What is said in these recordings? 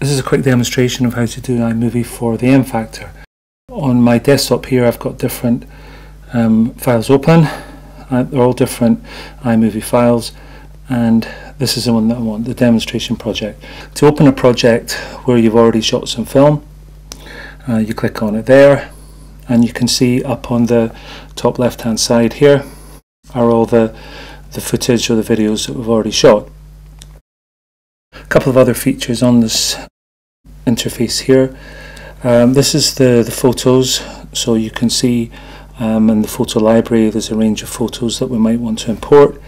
This is a quick demonstration of how to do iMovie for the M Factor. On my desktop here I've got different files open. They're all different iMovie files, and this is the one that I want, the demonstration project. To open a project where you've already shot some film, you click on it there, and you can see up on the top left hand side here are all the footage or the videos that we've already shot. A couple of other features on this interface here. This is the photos, so you can see in the photo library there's a range of photos that we might want to import.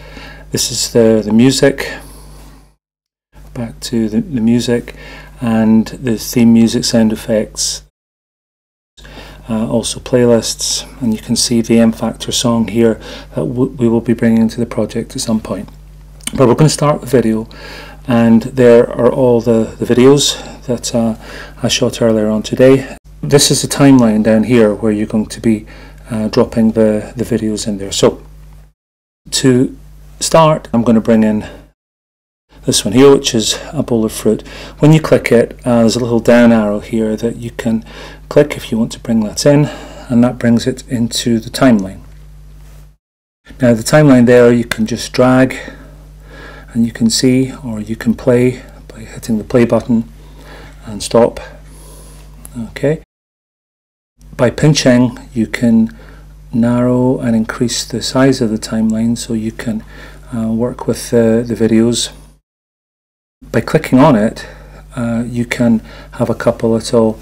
This is the music, back to the music, and the theme music, sound effects, also playlists, and you can see the M Factor song here that we will be bringing into the project at some point. But we're going to start with video, and there are all the videos that I shot earlier on today. This is the timeline down here where you're going to be dropping the videos in there. So to start, I'm going to bring in this one here, which is a bowl of fruit. When you click it, there's a little down arrow here that you can click if you want to bring that in, and that brings it into the timeline. Now the timeline there you can just drag and you can see, or you can play by hitting the play button and stop. Okay. By pinching you can narrow and increase the size of the timeline, so you can work with the videos. By clicking on it, you can have a couple little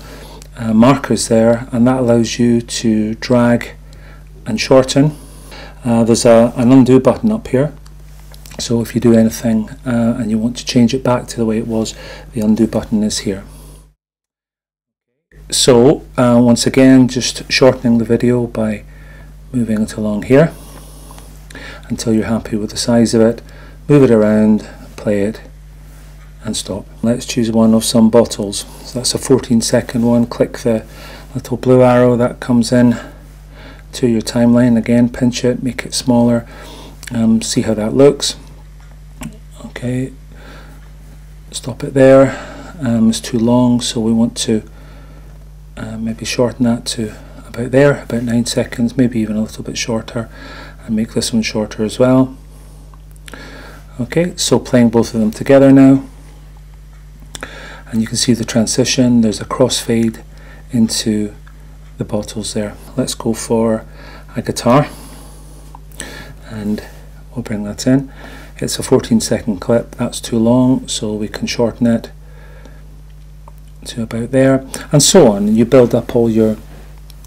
markers there, and that allows you to drag and shorten. There's an undo button up here, so if you do anything and you want to change it back to the way it was, the undo button is here. So once again, just shortening the video by moving it along here until you're happy with the size of it. Move it around, play it, and stop. Let's choose one of some bottles. So that's a 14-second one. Click the little blue arrow that comes in to your timeline. Again, pinch it, make it smaller, see how that looks. Okay, stop it there. It's too long, so we want to maybe shorten that to about there, about 9 seconds, maybe even a little bit shorter, and make this one shorter as well. Okay, so playing both of them together now, and you can see the transition. There's a crossfade into the bottles there. Let's go for a guitar, and we'll bring that in. It's a 14-second clip. That's too long, so we can shorten it to about there, and so on. You build up all your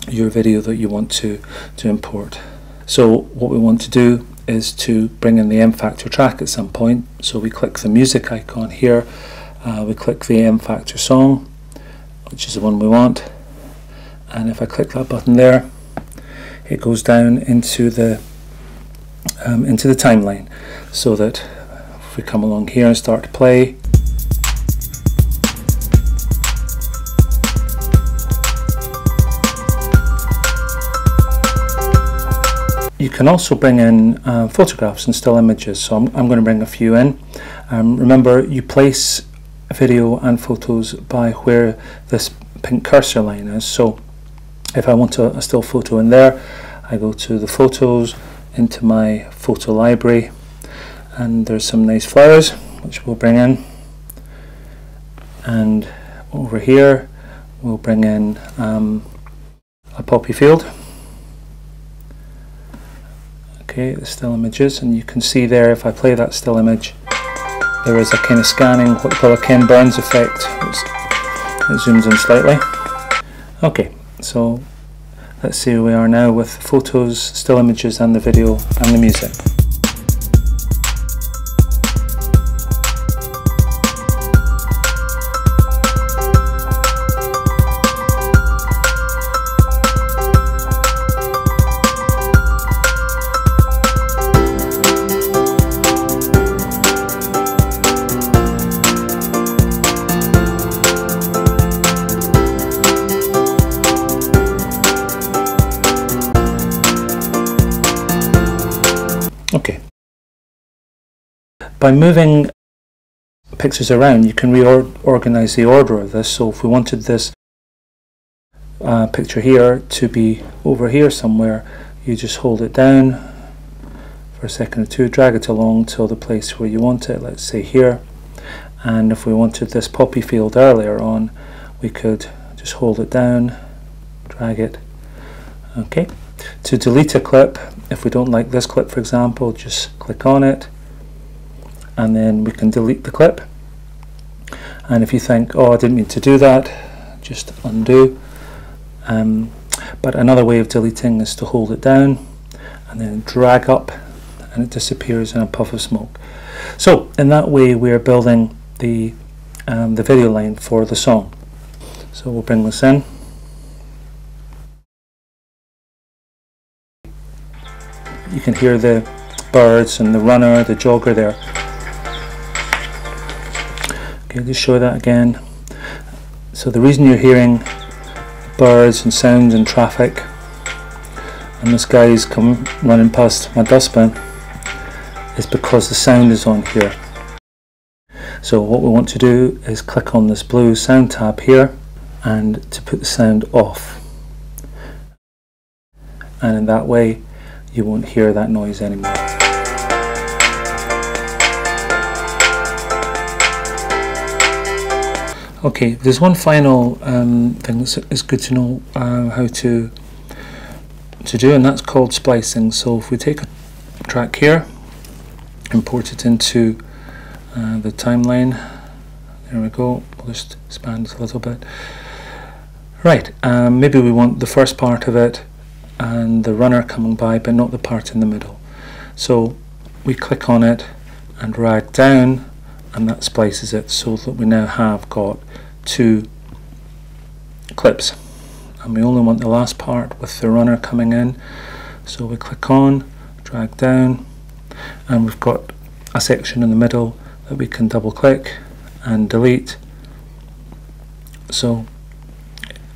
video that you want to import. So what we want to do is to bring in the M Factor track at some point. So we click the music icon here, we click the M Factor song, which is the one we want, and if I click that button there, it goes down into the timeline, so that if we come along here and start to play, you can also bring in photographs and still images. So I'm going to bring a few in. Remember, you place video and photos by where this pink cursor line is. So if I want a still photo in there, I go to the photos, into my photo library, and there's some nice flowers which we'll bring in, and over here we'll bring in a poppy field. Okay, the still images, and you can see there, if I play that still image, there is a kind of scanning, what we call a Ken Burns effect. It zooms in slightly. Okay, so let's see where we are now with photos, still images, and the video and the music. Okay. By moving pictures around, you can reorganize the order of this. So if we wanted this picture here to be over here somewhere, you just hold it down for a second or two, drag it along till the place where you want it, let's say here. And if we wanted this poppy field earlier on, we could just hold it down, drag it. Okay. To delete a clip, if we don't like this clip for example, just click on it and then we can delete the clip. And if you think, oh, I didn't mean to do that, just undo. But another way of deleting is to hold it down and then drag up and it disappears in a puff of smoke. So in that way we are building the video line for the song. So we'll bring this in. You can hear the birds and the runner, the jogger there. Okay, just show that again. So the reason you're hearing birds and sounds and traffic, and this guy's come running past my dustbin, is because the sound is on here. So what we want to do is click on this blue sound tab here and to put the sound off, and in that way you won't hear that noise anymore. Okay, there's one final thing that's good to know how to do, and that's called splicing. So if we take a track here, import it into the timeline, there we go, we'll just expand it a little bit. Right, maybe we want the first part of it and the runner coming by, but not the part in the middle. So we click on it and drag down, and that splices it so that we now have got two clips, and we only want the last part with the runner coming in. So we click on, drag down, and we've got a section in the middle that we can double click and delete. So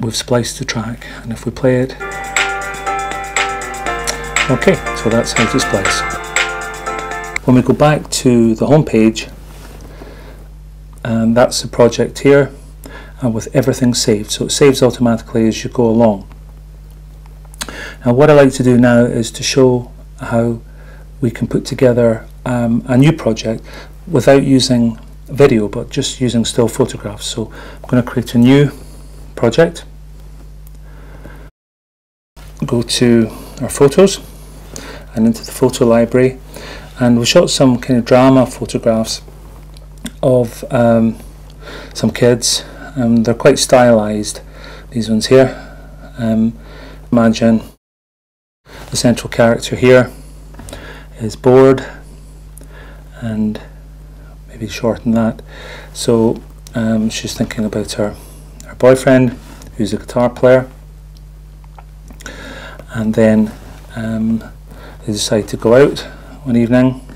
we've spliced the track, and if we play it, okay, so that's how to splice. When we go back to the home page, that's the project here, and with everything saved, so it saves automatically as you go along. Now what I like to do now is to show how we can put together a new project without using video but just using still photographs. So I'm going to create a new project, go to our photos and into the photo library, and we shot some kind of drama photographs of some kids. They're quite stylized, these ones here. Imagine the central character here is bored, and maybe shorten that. So she's thinking about her boyfriend, who's a guitar player, and then they decide to go out one evening,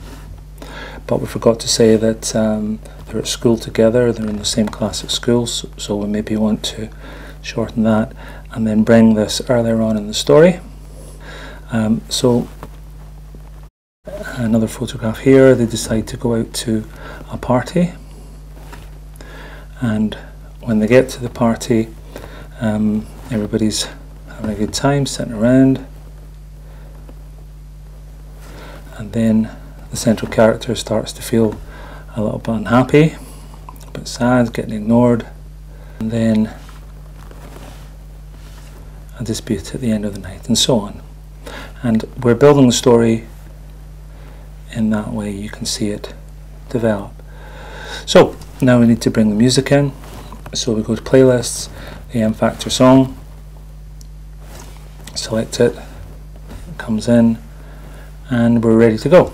but we forgot to say that they're at school together, they're in the same class at school, so we maybe want to shorten that and then bring this earlier on in the story. So another photograph here, they decide to go out to a party, and when they get to the party, everybody's having a good time sitting around, and then the central character starts to feel a little bit unhappy, a bit sad, getting ignored, and then a dispute at the end of the night, and so on. And we're building the story in that way. You can see it develop. So now we need to bring the music in, so we go to playlists, the M Factor song, select it, it comes in, and we're ready to go.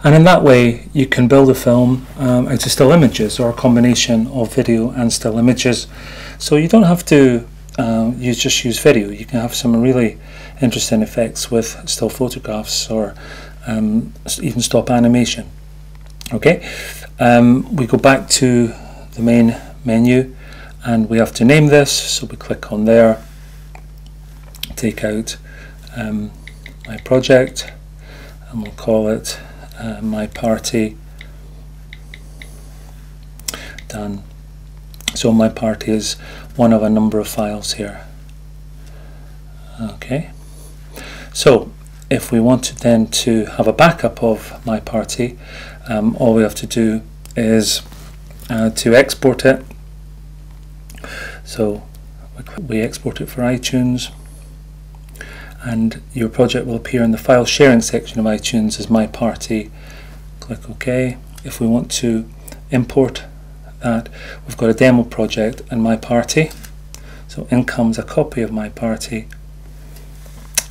And in that way you can build a film out of still images, or a combination of video and still images. So you don't have to use video. You can have some really interesting effects with still photographs, or even stop animation. Okay, we go back to the main menu and we have to name this, so we click on there, take out my project, and we'll call it my party. Done. So my party is one of a number of files here. Okay, so if we wanted then to have a backup of my party, all we have to do is to export it. So we export it for iTunes, and your project will appear in the file sharing section of iTunes as my party. Click OK. If we want to import that, we've got a demo project and my party, so in comes a copy of my party,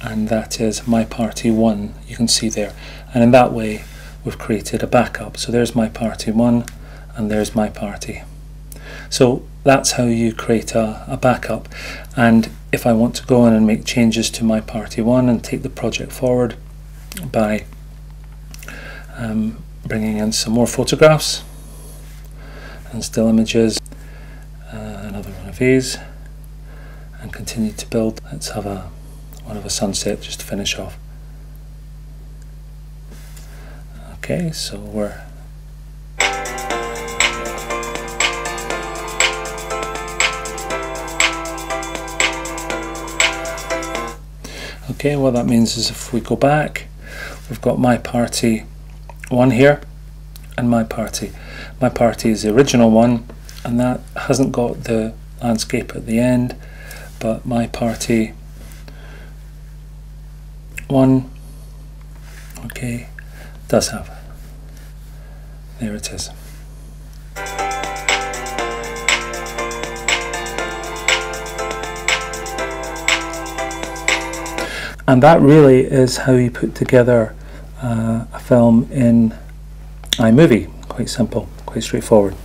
and that is my party 1, you can see there, and in that way we've created a backup. So there's my party 1 and there's my party. So that's how you create a backup. And if I want to go in and make changes to my party 1 and take the project forward by bringing in some more photographs and still images, another one of these, and continue to build. Let's have one of a sunset just to finish off. Okay, so we're okay, what that means is if we go back, we've got my party 1 here and my party. My party is the original one, and that hasn't got the landscape at the end, but my party 1, okay, does have. There it is. And that really is how you put together a film in iMovie. Quite simple, quite straightforward.